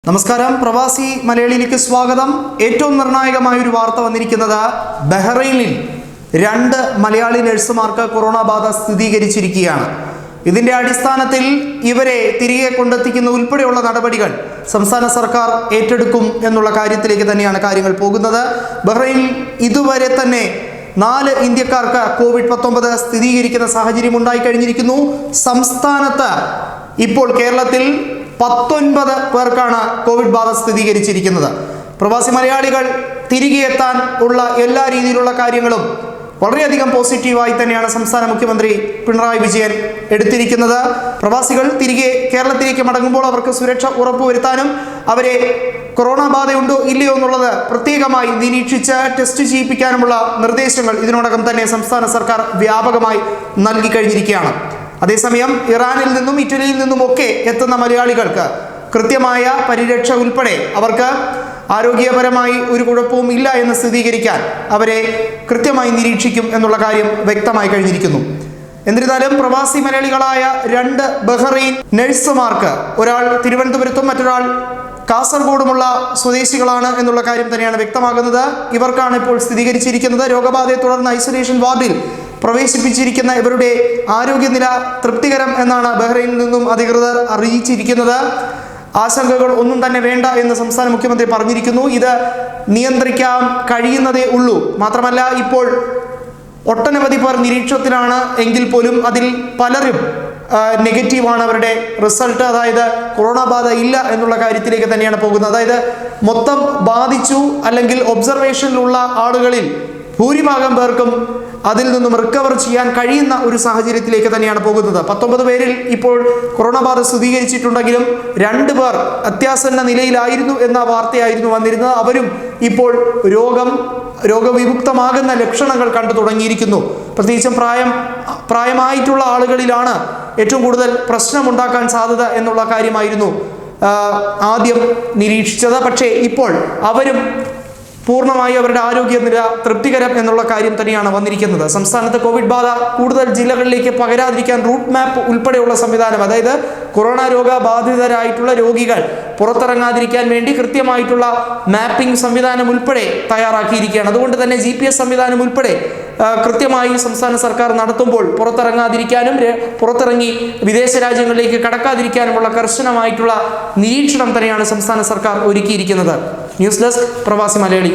നമസ്കാരം, പ്രവാസി മലയാളിയിലേക്ക് സ്വാഗതം. ഏറ്റവും നിർണായകമായ ഒരു വാർത്ത വന്നിരിക്കുന്നത് ബഹ്റൈനിൽ 2 മലയാളി നഴ്സുമാർക്ക് കൊറോണ ബാധ സ്ഥിരീകരിച്ചിരിക്കുകയാണ്. ഇതിന്റെ അടിസ്ഥാനത്തിൽ ഇവരെ തിരികെ കൊണ്ടെത്തിക്കുന്ന ഉൾപ്പെടെയുള്ള നടപടികൾ സംസ്ഥാന സർക്കാർ ഏറ്റെടുക്കും എന്നുള്ള കാര്യത്തിലേക്ക് തന്നെയാണ് കാര്യങ്ങൾ പോകുന്നത്. ബഹ്റൈനിൽ ഇതുവരെ തന്നെ 4 ഇന്ത്യക്കാർക്ക് COVID-19 സ്ഥിരീകരിക്കുന്ന സാഹചര്യം ഉണ്ടായി കഴിഞ്ഞിരിക്കുന്നു. സംസ്ഥാനത്ത് ഇപ്പോൾ കേരളത്തിൽ 19 പേർക്കാണ് കോവിഡ് ബാധ സ്ഥിരീകരിച്ചിരിക്കുന്നത്. പ്രവാസി മലയാളികൾ തിരികെ എത്താൻ ഉള്ള എല്ലാ രീതിയിലുള്ള കാര്യങ്ങളും വളരെയധികം പോസിറ്റീവായി തന്നെയാണ് സംസ്ഥാന മുഖ്യമന്ത്രി പിണറായി വിജയൻ എടുത്തിരിക്കുന്നത്. പ്രവാസികൾ തിരികെ കേരളത്തിലേക്ക് മടങ്ങുമ്പോൾ അവർക്ക് സുരക്ഷ ഉറപ്പുവരുത്താനും അവരെ കൊറോണ ബാധയുണ്ടോ ഇല്ലയോ എന്നുള്ളത് പ്രത്യേകമായി നിരീക്ഷിച്ച് ടെസ്റ്റ് ചെയ്യിപ്പിക്കാനുമുള്ള നിർദ്ദേശങ്ങൾ ഇതിനോടകം തന്നെ സംസ്ഥാന സർക്കാർ വ്യാപകമായി നൽകി കഴിഞ്ഞിരിക്കുകയാണ്. അതേസമയം ഇറാനിൽ നിന്നും ഇറ്റലിയിൽ നിന്നുമൊക്കെ എത്തുന്ന മലയാളികൾക്ക് കൃത്യമായ പരിരക്ഷ ഉൾപ്പെടെ അവർക്ക് ആരോഗ്യപരമായി ഒരു കുഴപ്പവും ഇല്ല എന്ന് സ്ഥിരീകരിക്കാൻ അവരെ കൃത്യമായി നിരീക്ഷിക്കും എന്നുള്ള കാര്യം വ്യക്തമായി കഴിഞ്ഞിരിക്കുന്നു. എന്നിരുന്നാലും പ്രവാസി മലയാളികളായ 2 ബഹ്റൈൻ നഴ്സുമാർക്ക്, ഒരാൾ തിരുവനന്തപുരത്തും മറ്റൊരാൾ കാസർഗോഡുമുള്ള സ്വദേശികളാണ് എന്നുള്ള കാര്യം തന്നെയാണ് വ്യക്തമാകുന്നത്. ഇവർക്കാണ് ഇപ്പോൾ സ്ഥിരീകരിച്ചിരിക്കുന്നത്. രോഗബാധയെ തുടർന്ന് ഐസൊലേഷൻ വാർഡിൽ പ്രവേശിപ്പിച്ചിരിക്കുന്ന ഇവരുടെ ആരോഗ്യനില തൃപ്തികരം എന്നാണ് ബഹ്റൈനിൽ നിന്നും അധികൃതർ അറിയിച്ചിരിക്കുന്നത്. ആശങ്കകൾ ഒന്നും തന്നെ വേണ്ട എന്ന് സംസ്ഥാന മുഖ്യമന്ത്രി പറഞ്ഞിരിക്കുന്നു. ഇത് നിയന്ത്രിക്കാൻ കഴിയുന്നതേ ഉള്ളൂ. മാത്രമല്ല, ഇപ്പോൾ ഒട്ടനവധി പേർ നിരീക്ഷണത്തിലാണ് എങ്കിൽ പോലും അതിൽ പലരും നെഗറ്റീവാണ് അവരുടെ റിസൾട്ട്. അതായത് കൊറോണ ബാധ ഇല്ല എന്നുള്ള കാര്യത്തിലേക്ക് തന്നെയാണ് പോകുന്നത്. അതായത് മൊത്തം ബാധിച്ചു അല്ലെങ്കിൽ ഒബ്സർവേഷനിലുള്ള ആളുകളിൽ ഭൂരിഭാഗം പേർക്കും അതിൽ നിന്നും റിക്കവർ ചെയ്യാൻ കഴിയുന്ന ഒരു സാഹചര്യത്തിലേക്ക് തന്നെയാണ് പോകുന്നത്. 19 പേരിൽ ഇപ്പോൾ കൊറോണ ബാധ സ്ഥിരീകരിച്ചിട്ടുണ്ടെങ്കിലും 2 പേർ അത്യാസന്ന നിലയിലായിരുന്നു എന്ന വാർത്തയായിരുന്നു വന്നിരുന്നത്. അവരും ഇപ്പോൾ രോഗവിമുക്തമാകുന്ന ലക്ഷണങ്ങൾ കണ്ടു തുടങ്ങിയിരിക്കുന്നു. പ്രത്യേകിച്ചും പ്രായമായിട്ടുള്ള ആളുകളിലാണ് ഏറ്റവും കൂടുതൽ പ്രശ്നമുണ്ടാക്കാൻ സാധ്യത എന്നുള്ള കാര്യമായിരുന്നു ആദ്യം നിരീക്ഷിച്ചത്. പക്ഷേ ഇപ്പോൾ അവരും പൂർണ്ണമായി അവരുടെ ആരോഗ്യനില തൃപ്തികരം എന്നുള്ള കാര്യം തന്നെയാണ് വന്നിരിക്കുന്നത്. സംസ്ഥാനത്ത് കോവിഡ് ബാധ കൂടുതൽ ജില്ലകളിലേക്ക് പകരാതിരിക്കാൻ റൂട്ട് മാപ്പ് ഉൾപ്പെടെയുള്ള സംവിധാനം, അതായത് കൊറോണ രോഗബാധിതരായിട്ടുള്ള രോഗികൾ പുറത്തിറങ്ങാതിരിക്കാൻ വേണ്ടി കൃത്യമായിട്ടുള്ള മാപ്പിംഗ് സംവിധാനം ഉൾപ്പെടെ തയ്യാറാക്കിയിരിക്കുകയാണ്. അതുകൊണ്ട് തന്നെ GPS സംവിധാനം ഉൾപ്പെടെ കൃത്യമായി സംസ്ഥാന സർക്കാർ നടത്തുമ്പോൾ പുറത്തിറങ്ങാതിരിക്കാനും പുറത്തിറങ്ങി വിദേശ രാജ്യങ്ങളിലേക്ക് കടക്കാതിരിക്കാനുമുള്ള കർശനമായിട്ടുള്ള നിരീക്ഷണം തന്നെയാണ് സംസ്ഥാന സർക്കാർ ഒരുക്കിയിരിക്കുന്നത്. ന്യൂസ് ഡെസ്ക്, പ്രവാസി മലയാളി.